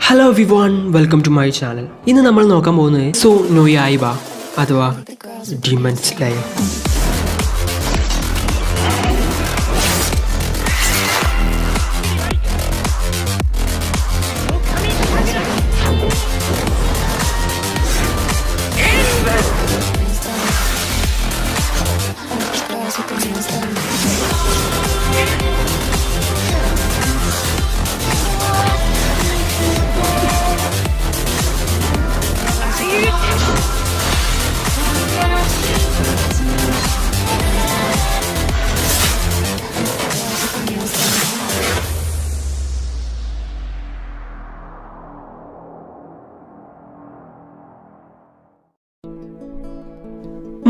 Hello everyone, welcome to my channel. ഇന്ന് നമ്മൾ നോക്കാൻ പോകുന്നത് സോ നോയായിബ അഥവാ ഡീമൺ സ്ലെയർ.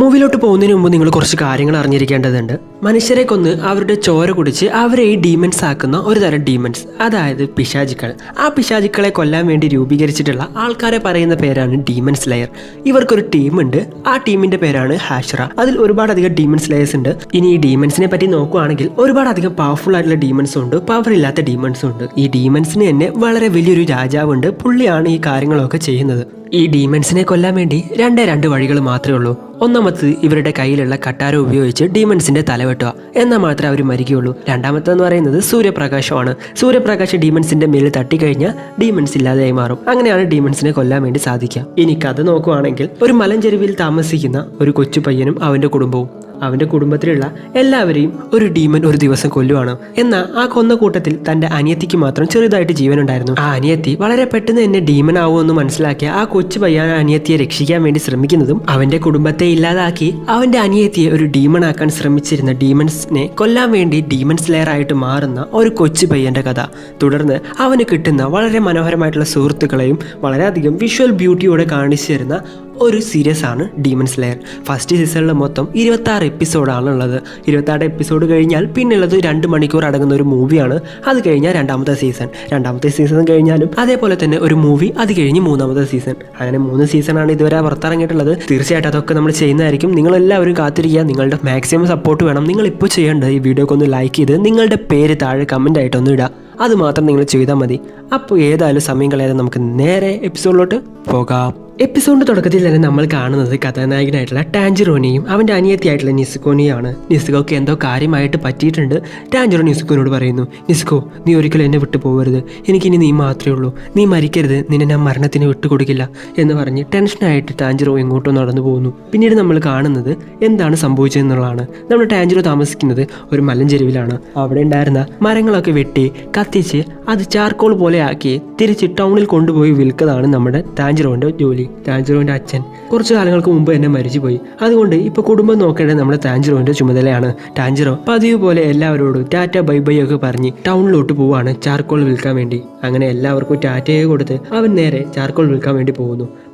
മൂവിയിലോട്ട് പോകുന്നതിന് മുമ്പ് നിങ്ങൾ കുറച്ച് കാര്യങ്ങൾ അറിഞ്ഞിരിക്കേണ്ടതുണ്ട്. മനുഷ്യരെ കൊന്ന് അവരുടെ ചോര കുടിച്ച് അവരെ ഈ ഡീമൻസ് ആക്കുന്ന ഒരു തരം ഡീമൻസ്, അതായത് പിശാചുക്കൾ. ആ പിശാചുക്കളെ കൊല്ലാൻ വേണ്ടി രൂപീകരിച്ചിട്ടുള്ള ആൾക്കാരെ പറയുന്ന പേരാണ് ഡീമൺ സ്ലെയർ. ഇവർക്കൊരു ടീമുണ്ട്. ആ ടീമിന്റെ പേരാണ് ഹാഷ്റ. അതിൽ ഒരുപാടധികം ഡീമൺ സ്ലെയേഴ്സ് ഉണ്ട്. ഇനി ഈ ഡീമൻസിനെ പറ്റി നോക്കുകയാണെങ്കിൽ ഒരുപാടധികം പവർഫുൾ ആയിട്ടുള്ള ഡീമൻസും ഉണ്ട്, പവർ ഇല്ലാത്ത ഡീമൻസും ഉണ്ട്. ഈ ഡീമൻസിന് തന്നെ വളരെ വലിയൊരു രാജാവുണ്ട്. പുള്ളിയാണ് ഈ കാര്യങ്ങളൊക്കെ ചെയ്യുന്നത്. ഈ ഡീമൻസിനെ കൊല്ലാൻ വേണ്ടി രണ്ട് വഴികൾ മാത്രമേ ഉള്ളൂ. ഒന്നാമത് ഇവരുടെ കയ്യിലുള്ള കട്ടാര ഉപയോഗിച്ച് ഡീമൻസിന്റെ തല വെട്ടുക, എന്നാൽ മാത്രമേ അവർ മരിക്കുകയുള്ളൂ. രണ്ടാമത്തെന്ന് പറയുന്നത് സൂര്യപ്രകാശമാണ്. സൂര്യപ്രകാശം ഡീമൻസിന്റെ മേലിൽ തട്ടിക്കഴിഞ്ഞാൽ ഡീമൻസ് ഇല്ലാതെയായി മാറും. അങ്ങനെയാണ് ഡീമൻസിനെ കൊല്ലാൻ വേണ്ടി സാധിക്കുക. ഇനി കഥ നോക്കുവാണെങ്കിൽ ഒരു മലഞ്ചെരുവിൽ താമസിക്കുന്ന ഒരു കൊച്ചു പയ്യനും അവന്റെ കുടുംബവും, അവന്റെ കുടുംബത്തിലുള്ള എല്ലാവരെയും ഒരു ഡീമൻ ഒരു ദിവസം കൊല്ലുവാണ്. എന്നാൽ ആ കൊന്ന കൂട്ടത്തിൽ തന്റെ അനിയത്തിക്ക് മാത്രം ചെറുതായിട്ട് ജീവനുണ്ടായിരുന്നു. ആ അനിയത്തി വളരെ പെട്ടെന്ന് തന്നെ ഡീമൻ ആവുമെന്ന് മനസ്സിലാക്കിയ ആ കൊച്ചു പയ്യൻ അനിയത്തിയെ രക്ഷിക്കാൻ വേണ്ടി ശ്രമിക്കുന്നതും അവന്റെ കുടുംബത്തെ ഇല്ലാതാക്കി അവന്റെ അനിയത്തിയെ ഒരു ഡീമൺ ആക്കാൻ ശ്രമിച്ചിരുന്ന ഡീമൻസിനെ കൊല്ലാൻ വേണ്ടി ഡീമൺ സ്ലെയർ ആയിട്ട് മാറുന്ന ഒരു കൊച്ചു പയ്യന്റെ കഥ. തുടർന്ന് അവന് കിട്ടുന്ന വളരെ മനോഹരമായിട്ടുള്ള സുഹൃത്തുക്കളെയും വളരെയധികം വിഷ്വൽ ബ്യൂട്ടിയോടെ കാണിച്ചു തരുന്ന ഒരു സീരീസ് ആണ് ഡീമൺ സ്ലെയർ. ഫസ്റ്റ് സീസണിൽ മൊത്തം 26 എപ്പിസോഡാണ് ഉള്ളത്. 26 എപ്പിസോഡ് കഴിഞ്ഞാൽ പിന്നുള്ളത് 2 മണിക്കൂർ അടങ്ങുന്ന ഒരു മൂവിയാണ്. അത് കഴിഞ്ഞാൽ രണ്ടാമത്തെ സീസൺ കഴിഞ്ഞാലും അതേപോലെ തന്നെ ഒരു മൂവി, അത് കഴിഞ്ഞ് മൂന്നാമത്തെ സീസൺ. അങ്ങനെ 3 സീസണാണ് ഇതുവരെ പുറത്തിറങ്ങിയിട്ടുള്ളത്. തീർച്ചയായിട്ടും അതൊക്കെ നമ്മൾ ചെയ്യുന്നതായിരിക്കും. നിങ്ങളെല്ലാവരും കാത്തിരിക്കുക. നിങ്ങളുടെ മാക്സിമം സപ്പോർട്ട് വേണം. നിങ്ങൾ ഇപ്പോൾ ചെയ്യേണ്ടത് ഈ വീഡിയോക്ക് ഒന്ന് ലൈക്ക് ചെയ്ത് നിങ്ങളുടെ പേര് താഴെ കമൻ്റ് ആയിട്ടൊന്ന് ഇടുക. അത് മാത്രം നിങ്ങൾ ചെയ്താൽ മതി. അപ്പോൾ ഏതായാലും സമയം കളയാതെ നമുക്ക് നേരെ എപ്പിസോഡിലോട്ട് പോകാം. എപ്പിസോഡിന്റെ തുടക്കത്തിൽ തന്നെ നമ്മൾ കാണുന്നത് കഥാനായകനായിട്ടുള്ള ടാഞ്ചിറോനെയും അവന്റെ അനിയത്തിയായിട്ടുള്ള നിസ്കോനെയാണ്. നിസ്കോക്ക് എന്തോ കാര്യമായിട്ട് പറ്റിയിട്ടുണ്ട്. ടാഞ്ചിറോ നിസ്കോനോട് പറയുന്നു, നിസ്കോ, നീ ഒരിക്കലും എന്നെ വിട്ടു പോകരുത്. എനിക്കിനി നീ മാത്രമേ ഉള്ളൂ. നീ മരിക്കരുത്. നിന്നെ ഞാൻ മരണത്തിന് വിട്ടുകൊടുക്കില്ല എന്ന് പറഞ്ഞ് ടെൻഷനായിട്ട് ടാഞ്ചിറോ എങ്ങോട്ടോ നടന്നു പോകുന്നു. പിന്നീട് നമ്മൾ കാണുന്നത് എന്താണ് സംഭവിച്ചതെന്നുള്ളതാണ്. നമ്മൾ ടാഞ്ചിറോ താമസിക്കുന്നത് ഒരു മലഞ്ചെരുവിലാണ്. അവിടെ ഉണ്ടായിരുന്ന മരങ്ങളൊക്കെ വെട്ടി കത്തിച്ച് അത് ചാർക്കോൾ പോലെ ആക്കി തിരിച്ച് ടൗണിൽ കൊണ്ടുപോയി വിൽക്കുന്നതാണ് നമ്മുടെ ടാഞ്ചിറോന്റെ ജോലി. ടാഞ്ചിറോന്റെ അച്ഛൻ കുറച്ചു കാലങ്ങൾക്ക് മുമ്പ് തന്നെ മരിച്ചുപോയി. അതുകൊണ്ട് ഇപ്പൊ കുടുംബം നോക്കേണ്ടത് നമ്മുടെ ടാഞ്ചിറോന്റെ ചുമതലയാണ്. ടാഞ്ചിറോ പതിവ് പോലെ എല്ലാവരോടും ടാറ്റ ബൈ ബൈ ഒക്കെ പറഞ്ഞ് ടൗണിലോട്ട് പോവാണ് ചാർക്കോൾ വിൽക്കാൻ വേണ്ടി. അങ്ങനെ എല്ലാവർക്കും ടാറ്റയെ കൊടുത്ത് അവൻ നേരെ ചാർക്കോൾ വിൽക്കാൻ വേണ്ടി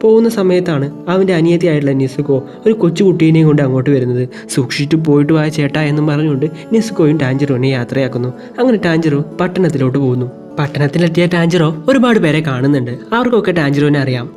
പോകുന്ന സമയത്താണ് അവന്റെ അനിയത്തിയായിട്ടുള്ള നിസ്കോ ഒരു കൊച്ചുകുട്ടീനെയും കൊണ്ട് അങ്ങോട്ട് വരുന്നത്. സൂക്ഷിച്ചിട്ട് പോയിട്ട് വായ ചേട്ടാ എന്നും പറഞ്ഞുകൊണ്ട് നിസ്കോയും ടാഞ്ചിറോനെ യാത്രയാക്കുന്നു. അങ്ങനെ ടാഞ്ചിറോ പട്ടണത്തിലോട്ട് പോകുന്നു. പട്ടണത്തിലെത്തിയ ടാഞ്ചിറോ ഒരുപാട് പേരെ കാണുന്നുണ്ട്. അവർക്കൊക്കെ ടാഞ്ചിറോനെ അറിയാം.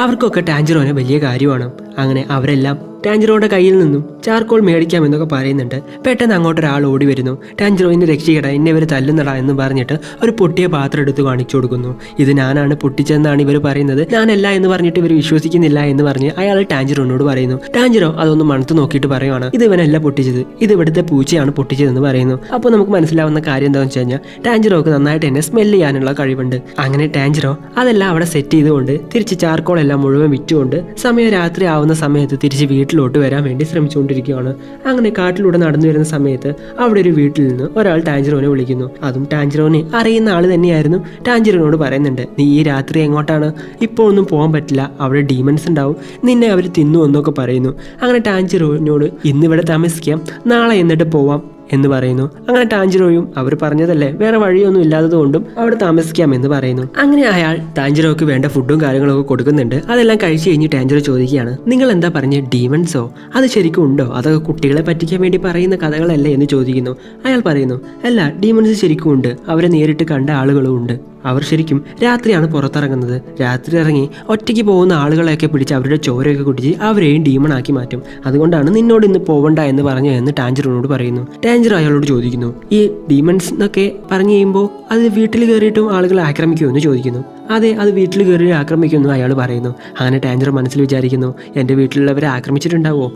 അവർക്കൊക്കെ ടാഞ്ചിറോനെ വലിയ കാര്യമാണ്. അങ്ങനെ അവരെല്ലാം ടാഞ്ചിറോയുടെ കയ്യിൽ നിന്നും ചാർക്കോൾ മേടിക്കാമെന്നൊക്കെ പറയുന്നുണ്ട്. പെട്ടെന്ന് അങ്ങോട്ടൊരാൾ ഓടി വരുന്നു. ടാഞ്ചിറോ, എന്നെ രക്ഷിക്കട, എന്നെ ഇവർ തല്ലുന്നടാ എന്ന് പറഞ്ഞിട്ട് ഒരു പൊട്ടിയ പാത്രം എടുത്ത് കാണിച്ചു കൊടുക്കുന്നു. ഇത് ഞാനാണ് പൊട്ടിച്ചതെന്നാണ് ഇവർ പറയുന്നത്. ഞാനല്ല എന്ന് പറഞ്ഞിട്ട് ഇവർ വിശ്വസിക്കുന്നില്ല എന്ന് പറഞ്ഞ് അയാൾ ടാഞ്ചിറോനോട് പറയുന്നു. ടാഞ്ചിറോ അതൊന്ന് മണത്ത് നോക്കിയിട്ട് പറയുവാണ്, ഇത് ഇവനല്ല പൊട്ടിച്ചത്, ഇത് ഇവിടുത്തെ പൂച്ചയാണ് പൊട്ടിച്ചതെന്ന് പറയുന്നു. അപ്പോൾ നമുക്ക് മനസ്സിലാവുന്ന കാര്യം എന്താണെന്ന് വെച്ച് കഴിഞ്ഞാൽ ടാഞ്ചിറോക്ക് നന്നായിട്ട് തന്നെ സ്മെല്ല് ചെയ്യാനുള്ള കഴിവുണ്ട്. അങ്ങനെ ടാഞ്ചിറോ അതെല്ലാം അവിടെ സെറ്റ് ചെയ്തുകൊണ്ട് തിരിച്ച് ചാർക്കോൾ എല്ലാം മുഴുവൻ വിറ്റുകൊണ്ട് സമയം രാത്രി ആവുന്ന സമയത്ത് തിരിച്ച് വീട്ടിലോട്ട് വരാൻ വേണ്ടി ശ്രമിച്ചുകൊണ്ടിരിക്കുകയാണ്. അങ്ങനെ കാട്ടിലൂടെ നടന്നു വരുന്ന സമയത്ത് അവിടെ ഒരു വീട്ടിൽ നിന്ന് ഒരാൾ ടാഞ്ചിറോനെ വിളിക്കുന്നു. അതും ടാഞ്ചിറോനെ അറിയുന്ന ആൾ തന്നെയായിരുന്നു. ടാഞ്ചിറോനോട് പറയുന്നുണ്ട്, നീ ഈ രാത്രി എങ്ങോട്ടാണ്? ഇപ്പോൾ ഒന്നും പോകാൻ പറ്റില്ല, അവിടെ ഡീമൻസ് ഉണ്ടാവും, നിന്നെ അവർ തിന്നു എന്നൊക്കെ പറയുന്നു. അങ്ങനെ ടാഞ്ചിറോനോട് ഇന്നിവിടെ താമസിക്കാം, നാളെ എന്നിട്ട് പോവാം എന്ന് പറയുന്നു. അങ്ങനെ ടാഞ്ചിറോയും അവർ പറഞ്ഞതല്ലേ, വേറെ വഴിയൊന്നും ഇല്ലാത്തതുകൊണ്ടും അവിടെ താമസിക്കാമെന്ന് പറയുന്നു. അങ്ങനെ അയാൾ ടാഞ്ചിറോക്ക് വേണ്ട ഫുഡും കാര്യങ്ങളൊക്കെ കൊടുക്കുന്നുണ്ട്. അതെല്ലാം കഴിച്ചു കഴിഞ്ഞ് ടാഞ്ചിറോ ചോദിക്കുകയാണ്, നിങ്ങൾ എന്താ പറഞ്ഞ ഡീമൺസോ? അത് ശരിക്കും ഉണ്ടോ? അതൊക്കെ കുട്ടികളെ പറ്റിക്കാൻ വേണ്ടി പറയുന്ന കഥകളല്ലേ എന്ന് ചോദിക്കുന്നു. അയാൾ പറയുന്നു, അല്ല, ഡീമൺസ് ശരിക്കും ഉണ്ട്, അവരെ നേരിട്ട് കണ്ട ആളുകളും ഉണ്ട്. അവർ ശരിക്കും രാത്രിയാണ് പുറത്തിറങ്ങുന്നത്. രാത്രി ഇറങ്ങി ഒറ്റയ്ക്ക് പോകുന്ന ആളുകളെയൊക്കെ പിടിച്ച് അവരുടെ ചോരയൊക്കെ കുടിച്ച് അവരെയും ഡീമണാക്കി മാറ്റും. അതുകൊണ്ടാണ് നിന്നോട് ഇന്ന് പോവണ്ട എന്ന് പറഞ്ഞു എന്ന് ടാഞ്ചറോനോട് പറയുന്നു. ടാഞ്ചറോ അയാളോട് ചോദിക്കുന്നു, ഈ ഡീമൺസ് എന്നൊക്കെ പറഞ്ഞു കഴിയുമ്പോൾ അത് വീട്ടിൽ കയറിയിട്ടും ആളുകളെ ആക്രമിക്കുമോ എന്ന് ചോദിക്കുന്നു. അതെ, അത് വീട്ടിൽ കയറി ആക്രമിക്കുമെന്ന് അയാൾ പറയുന്നു. അങ്ങനെ ടാഞ്ചറോ മനസ്സിൽ വിചാരിക്കുന്നു, എൻ്റെ വീട്ടിലുള്ളവരെ ആക്രമിച്ചിട്ടുണ്ടാവോ?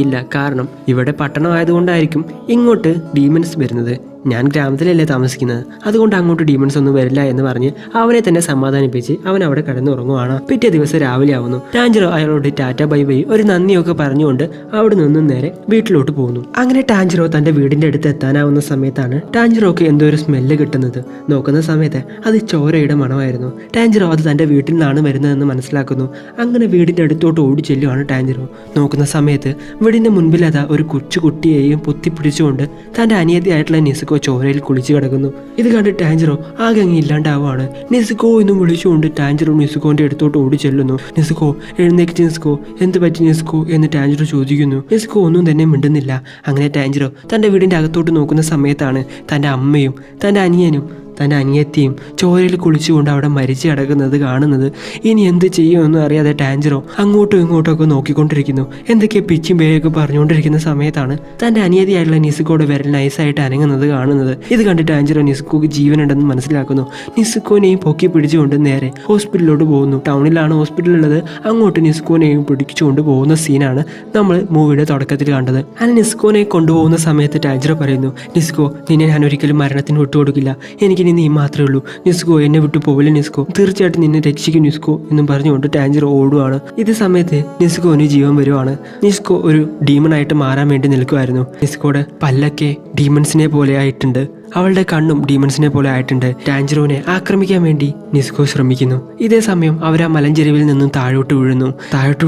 ഇല്ല, കാരണം ഇവിടെ പട്ടണമായതുകൊണ്ടായിരിക്കും ഇങ്ങോട്ട് ഡീമൺസ് വരുന്നത്. ഞാൻ ഗ്രാമത്തിലല്ലേ താമസിക്കുന്നത്, അതുകൊണ്ട് അങ്ങോട്ട് ഡീമൺസ് ഒന്നും വരില്ല എന്ന് പറഞ്ഞ് അവനെ തന്നെ സമാധാനിപ്പിച്ച് അവൻ അവിടെ കിടന്നുറങ്ങുവാണ്. പിറ്റേ ദിവസം രാവിലെ ആവുന്നു. ടാഞ്ചറോ അയാളോട് ടാറ്റ ബൈ ബൈ ഒരു നന്ദിയൊക്കെ പറഞ്ഞുകൊണ്ട് അവിടെ നിന്നും നേരെ വീട്ടിലോട്ട് പോകുന്നു. അങ്ങനെ ടാഞ്ചറോ തൻ്റെ വീടിൻ്റെ അടുത്ത് എത്താനാവുന്ന സമയത്താണ് ടാഞ്ചറോക്ക് എന്തോ ഒരു സ്മെല്ല് കിട്ടുന്നത്. നോക്കുന്ന സമയത്ത് അത് ചോരയുടെ മണമായിരുന്നു. ടാഞ്ചറോ അത് തൻ്റെ വീട്ടിൽ നിന്നാണ് വരുന്നതെന്ന് മനസ്സിലാക്കുന്നു. അങ്ങനെ വീടിൻ്റെ അടുത്തോട്ട് ഓടി ചെല്ലുവാണ് ടാഞ്ചറോ. നോക്കുന്ന സമയത്ത് വീടിൻ്റെ മുൻപിൽ അതാ ഒരു കൊച്ചു കുട്ടിയെയും പൊത്തിപ്പിടിച്ചുകൊണ്ട് തൻ്റെ അനിയത്തിയായിട്ടുള്ള നിസുക്കോ ചോരയിൽ കുളിച്ചു കിടക്കുന്നു. ഇത് കണ്ട് ടാഞ്ചറോ ആകെ അങ്ങ് ഇല്ലാണ്ടാവുകയാണ്. നിസുക്കോ എന്നും വിളിച്ചുകൊണ്ട് ടാഞ്ചറോ നിസുക്കോന്റെ അടുത്തോട്ട് ഓടി ചെല്ലുന്നു. നിസുക്കോ, എഴുന്നേറ്റ് നിസുക്കോ, എന്ത് പറ്റി നിസുക്കോ എന്ന് ടാഞ്ചറോ ചോദിക്കുന്നു. നിസുക്കോ ഒന്നും തന്നെ മിണ്ടുന്നില്ല. അങ്ങനെ ടാഞ്ചറോ തൻ്റെ വീടിൻ്റെ അകത്തോട്ട് നോക്കുന്ന സമയത്താണ് തൻ്റെ അമ്മയും തൻ്റെ അനിയനും തൻ്റെ അനിയത്തിയും ചോരയിൽ കുളിച്ചുകൊണ്ട് അവിടെ മരിച്ചു കിടക്കുന്നത് കാണുന്നത്. ഇനി എന്ത് ചെയ്യുമെന്ന് അറിയാതെ ടാഞ്ചറോ അങ്ങോട്ടും ഇങ്ങോട്ടും നോക്കിക്കൊണ്ടിരിക്കുന്നു. എന്തൊക്കെ പിച്ചും പേയൊക്കെ പറഞ്ഞുകൊണ്ടിരിക്കുന്ന സമയത്താണ് തൻ്റെ അനിയത്തിയായിട്ടുള്ള നിസുക്കോയുടെ വിരൽ നൈസായിട്ട് അനങ്ങുന്നത് കാണുന്നത്. ഇത് കണ്ട് ടാഞ്ചറോ നിസുക്കോക്ക് ജീവനുണ്ടെന്ന് മനസ്സിലാക്കുന്നു. നിസുക്കോനെയും പൊക്കി പിടിച്ചുകൊണ്ട് നേരെ ഹോസ്പിറ്റലിലോട്ട് പോകുന്നു. ടൗണിലാണ് ഹോസ്പിറ്റലുള്ളത്. അങ്ങോട്ട് നിസുക്കോനെയും പിടിച്ചുകൊണ്ട് പോകുന്ന സീനാണ് നമ്മൾ മൂവിയുടെ തുടക്കത്തിൽ കണ്ടത്. അങ്ങനെ നിസുക്കോനെ കൊണ്ടുപോകുന്ന സമയത്ത് ടാഞ്ചറോ പറയുന്നു, നിസുക്കോ, നിന്നെ ഞാൻ ഒരിക്കലും മരണത്തിന് വിട്ടുകൊടുക്കില്ല. എനിക്ക് നീ മാത്രമേ ഉള്ളൂ. നിസ്കോ, എന്നെ വിട്ടു പോവില്ല നിസ്കോ, തീർച്ചയായിട്ടും നിന്നെ രക്ഷിക്കും നിസ്കോ എന്നും പറഞ്ഞുകൊണ്ട് ടാഞ്ചറോ ഓടുവാണ്. ഇത് സമയത്ത് നിസ്കോന് ജീവൻ വരുവാണ്. നിസ്കോ ഒരു ഡീമണായിട്ട് മാറാൻ വേണ്ടി നിൽക്കുമായിരുന്നു. നിസ്കോയുടെ പല്ലൊക്കെ ഡീമൺസിനെ പോലെ ആയിട്ടുണ്ട്. അവളുടെ കണ്ണും ഡീമൺസിനെ പോലെ ആയിട്ടുണ്ട്. ടാഞ്ചറോനെ ആക്രമിക്കാൻ വേണ്ടി നിസ്കോ ശ്രമിക്കുന്നു. ഇതേ സമയം അവർ ആ മലഞ്ചെരുവിൽ നിന്നും താഴോട്ട്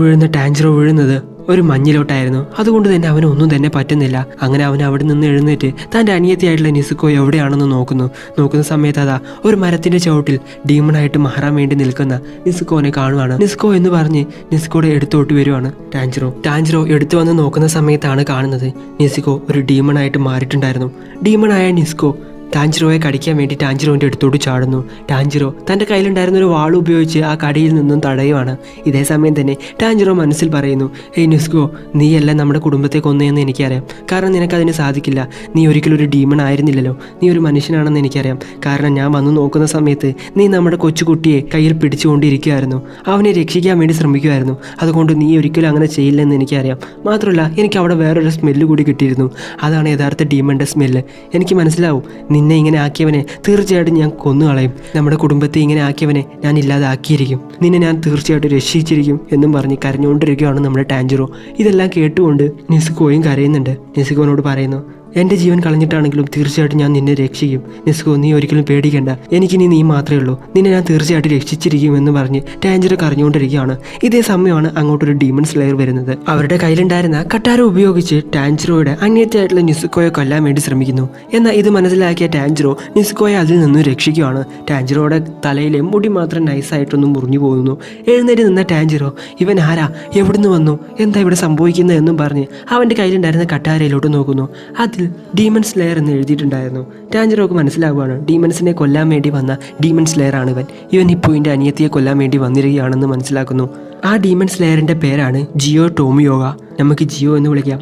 വീഴുന്ന ടാഞ്ചറോ വീഴുന്നത് ഒരു മഞ്ഞിലോട്ടായിരുന്നു. അതുകൊണ്ട് തന്നെ അവന് ഒന്നും തന്നെ പറ്റുന്നില്ല. അങ്ങനെ അവൻ അവിടെ നിന്ന് എഴുന്നേറ്റ് തൻ്റെ അനിയത്തിയായിട്ടുള്ള നിസുക്കോ എവിടെയാണെന്ന് നോക്കുന്ന സമയത്ത് അതാ ഒരു മരത്തിന്റെ ചുവട്ടിൽ ഡീമണായിട്ട് മാറാൻ വേണ്ടി നിൽക്കുന്ന നിസുക്കോനെ കാണുവാണ്. നിസ്കോ എന്ന് പറഞ്ഞ് നിസ്കോയുടെ എടുത്തോട്ട് വരുവാണ് ടാഞ്ചറോ എടുത്തു വന്ന് നോക്കുന്ന സമയത്താണ് കാണുന്നത് നിസുക്കോ ഒരു ഡീമണായിട്ട് മാറിയിട്ടുണ്ടായിരുന്നു. ഡീമണായ നിസ്കോ ടാഞ്ചറോയെ കടിക്കാൻ വേണ്ടി ടാഞ്ചറോൻ്റെ അടുത്തോട്ട് ചാടുന്നു. ടാഞ്ചറോ തൻ്റെ കയ്യിലുണ്ടായിരുന്ന ഒരു വാൾ ഉപയോഗിച്ച് ആ കടിയിൽ നിന്നും തടയുവാണ്. ഇതേ സമയം തന്നെ ടാഞ്ചറോ മനസ്സിൽ പറയുന്നു, ഏയ് നിസ്കോ, നീയല്ല നമ്മുടെ കുടുംബത്തെ കൊന്നതെന്ന് എനിക്കറിയാം. കാരണം നിനക്കതിന് സാധിക്കില്ല. നീ ഒരിക്കലും ഒരു ഡീമൺ ആയിരുന്നില്ലല്ലോ. നീ ഒരു മനുഷ്യനാണെന്ന് എനിക്കറിയാം. കാരണം ഞാൻ വന്നു നോക്കുന്ന സമയത്ത് നീ നമ്മുടെ കൊച്ചുകുട്ടിയെ കയ്യിൽ പിടിച്ചുകൊണ്ടിരിക്കുകയായിരുന്നു. അവനെ രക്ഷിക്കാൻ വേണ്ടി ശ്രമിക്കുമായിരുന്നു. അതുകൊണ്ട് നീ ഒരിക്കലും അങ്ങനെ ചെയ്യില്ലെന്ന് എനിക്കറിയാം. മാത്രമല്ല എനിക്ക് അവിടെ വേറൊരു സ്മെല്ല് കൂടി കിട്ടിയിരുന്നു. അതാണ് യഥാർത്ഥ ഡീമണിൻ്റെ സ്മെല്ല്. എനിക്ക് മനസ്സിലാവും, നിന്നെ ഇങ്ങനെ ആക്കിയവനെ തീർച്ചയായിട്ടും ഞാൻ കൊന്നുകളയും. നമ്മുടെ കുടുംബത്തെ ഇങ്ങനെ ആക്കിയവനെ ഞാൻ ഇല്ലാതാക്കിയിരിക്കും. നിന്നെ ഞാൻ തീർച്ചയായിട്ടും രക്ഷിച്ചിരിക്കും എന്നും പറഞ്ഞ് കരഞ്ഞുകൊണ്ടിരിക്കുകയാണ് നമ്മുടെ ടാഞ്ചറോ. ഇതെല്ലാം കേട്ടുകൊണ്ട് നിസുക്കോയും കരയുന്നുണ്ട്. നിസുക്കോനോട് പറയുന്നു, എൻ്റെ ജീവൻ കളഞ്ഞിട്ടാണെങ്കിലും തീർച്ചയായിട്ടും ഞാൻ നിന്നെ രക്ഷിക്കും. നിസ്കോ, നീ ഒരിക്കലും പേടിക്കേണ്ട. എനിക്കിനി നീ മാത്രമേ ഉള്ളൂ. നിന്നെ ഞാൻ തീർച്ചയായിട്ടും രക്ഷിച്ചിരിക്കും എന്ന് പറഞ്ഞ് ടാഞ്ചറോ കരഞ്ഞുകൊണ്ടിരിക്കുകയാണ്. ഇതേ സമയമാണ് അങ്ങോട്ടൊരു ഡീമൺ സ്ലെയർ വരുന്നത്. അവരുടെ കയ്യിലുണ്ടായിരുന്ന കട്ടാര ഉപയോഗിച്ച് ടാഞ്ചറോയുടെ അനിയത്തിയായിട്ടുള്ള നിസുക്കോയെ കൊല്ലാൻ വേണ്ടി ശ്രമിക്കുന്നു. എന്നാൽ ഇത് മനസ്സിലാക്കിയ ടാഞ്ചറോ നിസുക്കോയെ അതിൽ നിന്നും രക്ഷിക്കുകയാണ്. ടാഞ്ചറോയുടെ തലയിലെ മുടി മാത്രം നൈസായിട്ടൊന്നും മുറിഞ്ഞു പോകുന്നു. എഴുന്നേറ്റ് നിന്ന ടാഞ്ചറോ, ഇവൻ ആരാ, എവിടുന്ന് വന്നു, എന്താ ഇവിടെ സംഭവിക്കുന്നത് എന്നും പറഞ്ഞ് അവൻ്റെ കയ്യിലുണ്ടായിരുന്ന കട്ടാരയിലോട്ട് നോക്കുന്നു. അതിൽ ഡീമൺ സ്ലെയർ എന്ന് എഴുതിയിട്ടുണ്ടായിരുന്നു. ടാഞ്ചറോക്ക് മനസ്സിലാവുകയാണ്, ഡീമൺസിനെ കൊല്ലാൻ വേണ്ടി വന്ന ഡീമൺ സ്ലെയർ ആണ് ഇവൻ ഇപ്പോൾ ഇതിൻ്റെ അനിയത്തിയെ കൊല്ലാൻ വേണ്ടി വന്നിരിക്കുകയാണെന്ന് മനസ്സിലാക്കുന്നു. ആ ഡീമൺ സ്ലെയറിൻ്റെ പേരാണ് ജിയോ ടോമിയോഗ. നമുക്ക് ജിയോ എന്ന് വിളിക്കാം.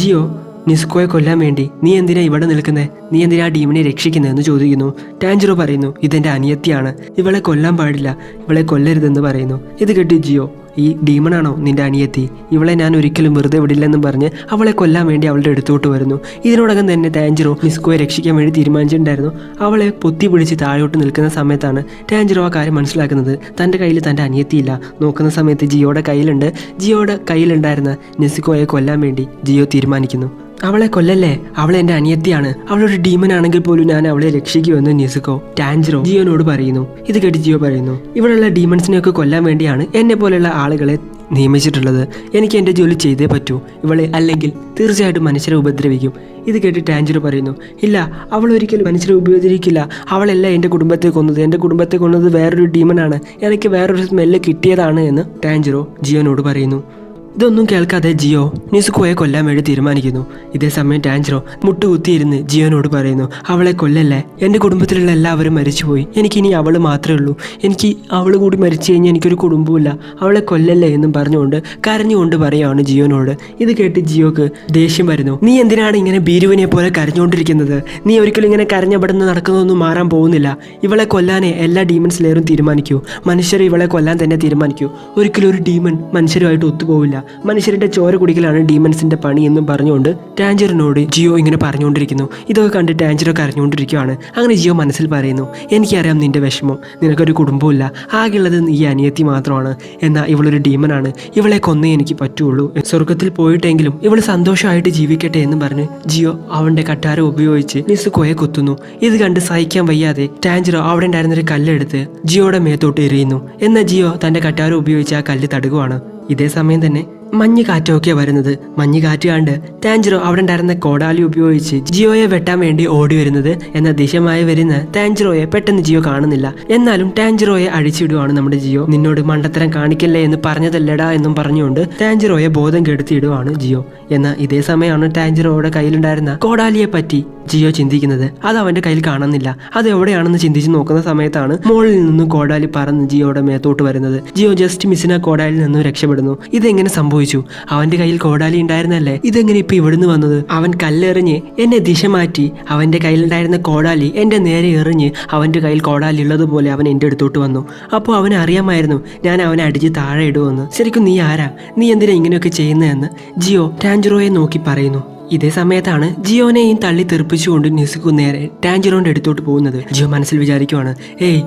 ജിയോ, നിസ്കോയെ കൊല്ലാൻ വേണ്ടി നീ എന്തിനാ ഇവിടെ നിൽക്കുന്നത്? നീ എന്തിനാ ആ ഡീമനെ രക്ഷിക്കുന്നതെന്ന് ചോദിക്കുന്നു. ടാഞ്ചറോ പറയുന്നു, ഇതെൻ്റെ അനിയത്തിയാണ്, ഇവളെ കൊല്ലാൻ പാടില്ല, ഇവളെ കൊല്ലരുതെന്ന് പറയുന്നു. ഇത് കേട്ട് ജിയോ, ഈ ഡീമണാണോ നിന്റെ അനിയത്തി? ഇവളെ ഞാൻ ഒരിക്കലും വെറുതെ വിടില്ലെന്നും പറഞ്ഞ് അവളെ കൊല്ലാൻ വേണ്ടി അവളുടെ അടുത്തോട്ട് വരുന്നു. ഇതിനോടകം തന്നെ ടാഞ്ചറോ നിസ്കോയെ രക്ഷിക്കാൻ വേണ്ടി തീരുമാനിച്ചിട്ടുണ്ടായിരുന്നു. അവളെ പൊത്തി പിടിച്ച് താഴോട്ട് നിൽക്കുന്ന സമയത്താണ് ടാഞ്ചറോ ആ കാര്യം മനസ്സിലാക്കുന്നത്. തൻ്റെ കയ്യിൽ തൻ്റെ അനിയത്തിയില്ല. നോക്കുന്ന സമയത്ത് ജിയോയുടെ കയ്യിലുണ്ട്. ജിയോയുടെ കയ്യിലുണ്ടായിരുന്ന നിസ്കോയെ കൊല്ലാൻ വേണ്ടി ജിയോ തീരുമാനിക്കുന്നു. അവളെ കൊല്ലല്ലേ, അവളെ എൻ്റെ അനിയത്തിയാണ്, അവളൊരു ഡീമൻ ആണെങ്കിൽ പോലും ഞാൻ അവളെ രക്ഷിക്കുമെന്ന് നിസുക്കോ ടാഞ്ചറോ ജിയോനോട് പറയുന്നു. ഇത് കേട്ട് ജിയോ പറയുന്നു, ഇവിടെയുള്ള ഡീമൺസിനെയൊക്കെ കൊല്ലാൻ വേണ്ടിയാണ് എന്നെ പോലെയുള്ള ആളുകളെ നിയമിച്ചിട്ടുള്ളത്. എനിക്ക് എൻ്റെ ജോലി ചെയ്തേ പറ്റൂ. ഇവളെ അല്ലെങ്കിൽ തീർച്ചയായിട്ടും മനുഷ്യരെ ഉപദ്രവിക്കും. ഇത് കേട്ട് ടാഞ്ചറോ പറയുന്നു, ഇല്ല, അവൾ ഒരിക്കലും മനുഷ്യരെ ഉപദ്രവിക്കില്ല. അവളല്ല എൻ്റെ കുടുംബത്തെ കൊന്നത്. എൻ്റെ കുടുംബത്തെ കൊന്നത് വേറൊരു ഡീമനാണ്. എനിക്ക് വേറൊരു സ്മെല്ല് കിട്ടിയതാണ് എന്ന് ടാഞ്ചറോ ജിയോനോട് പറയുന്നു. ഇതൊന്നും കേൾക്കാതെ ജിയോ നിസുക്കോയെ കൊല്ലാൻ വേണ്ടി തീരുമാനിക്കുന്നു. ഇതേ സമയം ടാൻജിറോ മുട്ടുകുത്തിയിരുന്ന് ജിയോനോട് പറയുന്നു, അവളെ കൊല്ലല്ലേ, എൻ്റെ കുടുംബത്തിലുള്ള എല്ലാവരും മരിച്ചുപോയി, എനിക്കിനി അവൾ മാത്രമേ ഉള്ളൂ, എനിക്ക് അവൾ കൂടി മരിച്ചു കഴിഞ്ഞാൽ എനിക്കൊരു കുടുംബമില്ല, അവളെ കൊല്ലല്ലേ എന്നും പറഞ്ഞുകൊണ്ട് കരഞ്ഞുകൊണ്ട് പറയുകയാണ് ജിയോനോട്. ഇത് കേട്ട് ജിയോക്ക് ദേഷ്യം വരുന്നു. നീ എന്തിനാണ് ഇങ്ങനെ ഭീരുവിനെ പോലെ കരഞ്ഞുകൊണ്ടിരിക്കുന്നത്? നീ ഒരിക്കലും ഇങ്ങനെ കരഞ്ഞപെടുന്ന നടക്കുന്നതൊന്നും മാറാൻ പോകുന്നില്ല. ഇവളെ കൊല്ലാനേ എല്ലാ ഡീമൺ സ്ലേയറും തീരുമാനിക്കൂ, മനുഷ്യർ ഇവളെ കൊല്ലാൻ തന്നെ തീരുമാനിക്കൂ. ഒരിക്കലും ഒരു ഡീമൺ മനുഷ്യരുമായിട്ട് ഒത്തുപോവില്ല, മനുഷ്യരുടെ ചോര കുടിക്കലാണ് ഡീമൺസിന്റെ പണി എന്നും പറഞ്ഞുകൊണ്ട് ടാൻജിറിനോട് ജിയോ ഇങ്ങനെ പറഞ്ഞുകൊണ്ടിരിക്കുന്നു. ഇതൊക്കെ കണ്ട് ടാൻജിറോ കരഞ്ഞുകൊണ്ടിരിക്കുകയാണ്. അങ്ങനെ ജിയോ മനസ്സിൽ പറയുന്നു, എനിക്കറിയാം നിന്റെ വിഷമം, നിനക്കൊരു കുടുംബമില്ല, ആകെയുള്ളത് ഈ അനിയത്തി മാത്രമാണ്, എന്നാൽ ഇവളൊരു ഡീമനാണ്, ഇവളെ കൊന്നേ എനിക്ക് പറ്റുള്ളൂ, സ്വർഗത്തിൽ പോയിട്ടെങ്കിലും ഇവൾ സന്തോഷമായിട്ട് ജീവിക്കട്ടെ എന്ന് പറഞ്ഞ് ജിയോ അവന്റെ കട്ടാരം ഉപയോഗിച്ച് നിസുക്കോയെ കുത്തുന്നു. ഇത് കണ്ട് സഹിക്കാൻ വയ്യാതെ ടാൻജിറോ അവിടെ ഉണ്ടായിരുന്നൊരു കല്ലെടുത്ത് ജിയോയുടെ മേത്തോട്ട് എറിയുന്നു. എന്നാൽ ജിയോ തന്റെ കട്ടാരം ഉപയോഗിച്ച് ആ കല്ല് തടുകുവാണ്. ഇതേ സമയം തന്നെ മഞ്ഞ് കാറ്റൊക്കെ വരുന്നത്. മഞ്ഞ് കാറ്റ് കണ്ട് ടാൻജിറോ അവിടെ ഉണ്ടായിരുന്ന കോടാലി ഉപയോഗിച്ച് ജിയോയെ വെട്ടാൻ വേണ്ടി ഓടി വരുന്നത്. എന്നാൽ ദിശമായി വരുന്ന ടാൻജിറോയെ പെട്ടെന്ന് ജിയോ കാണുന്നില്ല. എന്നാലും ടാൻജിറോയെ അഴിച്ചിടുവാണ് നമ്മുടെ ജിയോ. നിന്നോട് മണ്ടത്തരം കാണിക്കല്ലേ എന്ന് പറഞ്ഞതല്ലടാ എന്നും പറഞ്ഞുകൊണ്ട് ടാൻജിറോയെ ബോധം കെടുത്തിയിടുവാണ് ജിയോ. എന്നാൽ ഇതേ സമയമാണ് ടാൻജിറോയുടെ കയ്യിലുണ്ടായിരുന്ന കോടാലിയെ പറ്റി ജിയോ ചിന്തിക്കുന്നത്. അത് അവന്റെ കയ്യിൽ കാണുന്നില്ല. അത് എവിടെയാണെന്ന് ചിന്തിച്ച് നോക്കുന്ന സമയത്താണ് മുകളിൽ നിന്നും കോടാലി പറന്ന് ജിയോയുടെ മേത്തോട്ട് വരുന്നത്. ജിയോ ജസ്റ്റ് മിസ്സിന് കോടാലിയിൽ നിന്നും രക്ഷപ്പെടുന്നു. ഇതെങ്ങനെ സംഭവിച്ചു? അവന്റെ കയ്യിൽ കോടാലി ഉണ്ടായിരുന്നല്ലേ, ഇതെങ്ങനെ ഇപ്പൊ ഇവിടുന്ന് വന്നത്? അവൻ കല്ലെറിഞ്ഞ് എന്നെ ദിശ മാറ്റി അവന്റെ കയ്യിലുണ്ടായിരുന്ന കോടാലി എന്റെ നേരെ എറിഞ്ഞ് അവന്റെ കയ്യിൽ കോടാലി ഉള്ളതുപോലെ അവൻ എന്റെ അടുത്തോട്ട് വന്നു. അപ്പോൾ അവന് അറിയാമായിരുന്നു ഞാൻ അവനെ അടിച്ച് താഴെ ഇടുമെന്ന്. ശരിക്കും നീ ആരാ? നീ എന്തിനാ ഇങ്ങനെയൊക്കെ ചെയ്യുന്നതെന്ന് ജിയോ ടാൻജിറോയെ നോക്കി പറയുന്നു. ഇതേ സമയത്താണ് ജിയോനെയും തള്ളി തെറിപ്പിച്ചുകൊണ്ട് നിസുക്കു നേരെ ടാൻജിറോന്റെ അടുത്തോട്ട് പോകുന്നത്. ജിയോ മനസ്സിൽ വിചാരിക്കുവാണ്, ഏയ്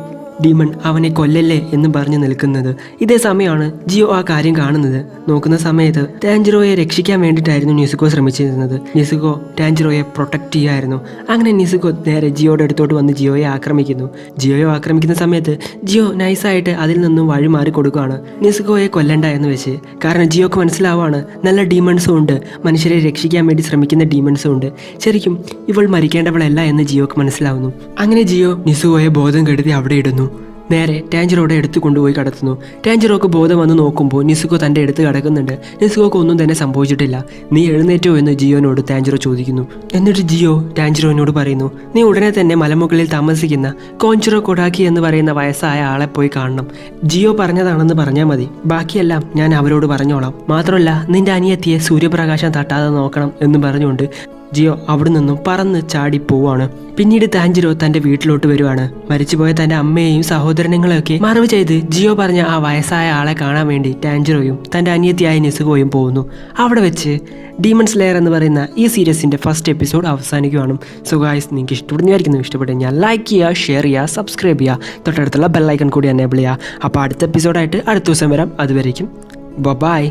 ഡീമൺ അവനെ കൊല്ലല്ലേ എന്ന് പറഞ്ഞു നിൽക്കുന്നത്. ഇതേ സമയമാണ് ജിയോ ആ കാര്യം കാണുന്നത്. നോക്കുന്ന സമയത്ത് ടാൻജിറോയെ രക്ഷിക്കാൻ വേണ്ടിയിട്ടായിരുന്നു നിസുക്കോ ശ്രമിച്ചിരുന്നത്. നിസുക്കോ ടാൻജിറോയെ പ്രൊട്ടക്ട് ചെയ്യായിരുന്നു. അങ്ങനെ നിസുക്കോ നേരെ ജിയോയുടെ അടുത്തോട്ട് വന്ന് ജിയോയെ ആക്രമിക്കുന്നു. ജിയോയെ ആക്രമിക്കുന്ന സമയത്ത് ജിയോ നൈസായിട്ട് അതിൽ നിന്നും വഴി മാറി കൊടുക്കുകയാണ്, നിസുക്കോയെ കൊല്ലണ്ട എന്ന് വെച്ച്. കാരണം ജിയോക്ക് മനസ്സിലാവാണ് നല്ല ഡീമൺസും ഉണ്ട്, മനുഷ്യരെ രക്ഷിക്കാൻ വേണ്ടി ശ്രമിക്കുന്ന ഡീമൺസും ഉണ്ട്, ശരിക്കും ഇവൾ മരിക്കേണ്ടവളല്ല എന്ന് ജിയോക്ക് മനസ്സിലാവുന്നു. അങ്ങനെ ജിയോ നിസുക്കോയെ ബോധം കെടുത്തി അവിടെ ഇടുന്നു. നേരെ ടാൻജിറോയുടെ അടുത്ത് കൊണ്ടുപോയി കടത്തുന്നു. ടാൻജിറോക്ക് ബോധം വന്ന് നോക്കുമ്പോൾ നിസുക്കോ തൻ്റെ അടുത്ത് കിടക്കുന്നുണ്ട്. നിസുക്കോക്ക് ഒന്നും തന്നെ സംഭവിച്ചിട്ടില്ല. നീ എഴുന്നേറ്റോ എന്ന് ജിയോനോട് ടാൻജിറോ ചോദിക്കുന്നു. എന്നിട്ട് ജിയോ ടാൻജിറോനോട് പറയുന്നു, നീ ഉടനെ തന്നെ മലമുകളിൽ താമസിക്കുന്ന കോഞ്ചിറോ കൊഡാക്കി എന്ന് പറയുന്ന വയസ്സായ ആളെ പോയി കാണണം. ജിയോ പറഞ്ഞതാണെന്ന് പറഞ്ഞാൽ മതി, ബാക്കിയെല്ലാം ഞാൻ അവരോട് പറഞ്ഞോളാം. മാത്രമല്ല നിന്റെ അനിയത്തിയെ സൂര്യപ്രകാശം തട്ടാതെ നോക്കണം എന്ന് പറഞ്ഞുകൊണ്ട് ജിയോ അവിടെ നിന്നും പറന്ന് ചാടി പോവാണ്. പിന്നീട് ടാൻജിറോ തൻ്റെ വീട്ടിലോട്ട് വരുവാണ്. മരിച്ചുപോയ തൻ്റെ അമ്മയെയും സഹോദരങ്ങളെയൊക്കെ മറവ് ചെയ്ത് ജിയോ പറഞ്ഞ ആ വയസ്സായ ആളെ കാണാൻ വേണ്ടി ടാൻജിറോയും തൻ്റെ അനിയത്തിയായ നിസുക്കോയും പോകുന്നു. അവിടെ വെച്ച് ഡീമൺ സ്ലെയർ എന്ന് പറയുന്ന ഈ സീരീസിൻ്റെ ഫസ്റ്റ് എപ്പിസോഡ് അവസാനിക്കുകയാണ്. സോ ഗായ്സ്, നിങ്ങൾക്ക് ഇഷ്ടപ്പെടുന്നതായിരിക്കുന്നു. ഇഷ്ടപ്പെട്ടു കഴിഞ്ഞാൽ ലൈക്ക് ചെയ്യുക, ഷെയർ ചെയ്യുക, സബ്സ്ക്രൈബ് ചെയ്യുക, തൊട്ടടുത്തുള്ള ബെല്ലൈക്കൺ കൂടി എനേബിൾ ചെയ്യുക. അപ്പോൾ അടുത്ത എപ്പിസോഡായിട്ട് അടുത്ത ദിവസം വരാം. അതുവരേക്കും ബൈ.